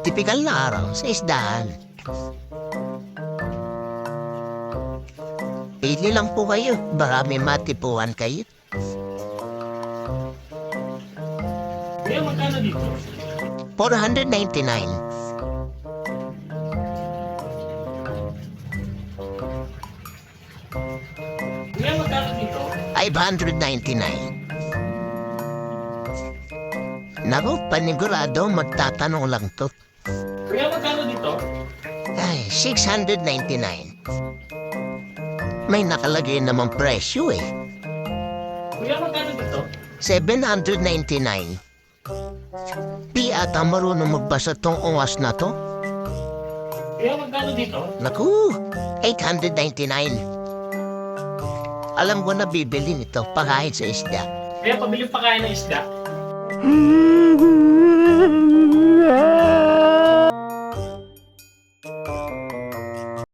Tipikal na araw sa isdahan. Pili lang po kayo, baka may matipuan kayo. Kuya, magkano dito? 499. Kuya, magkano dito? 599. Naku, panigurado magtatanong lang to. Kuya, magkano dito? Ay, 699. May nakalagay namang presyo eh. Kuya, magkano dito? 799. Di ata marunong magbasa tong oras na to. Kuya, magkano dito? Naku, 899. Alam ko na bibili nito pagkain sa isda. Kuya, pabili pa kayo ng isda.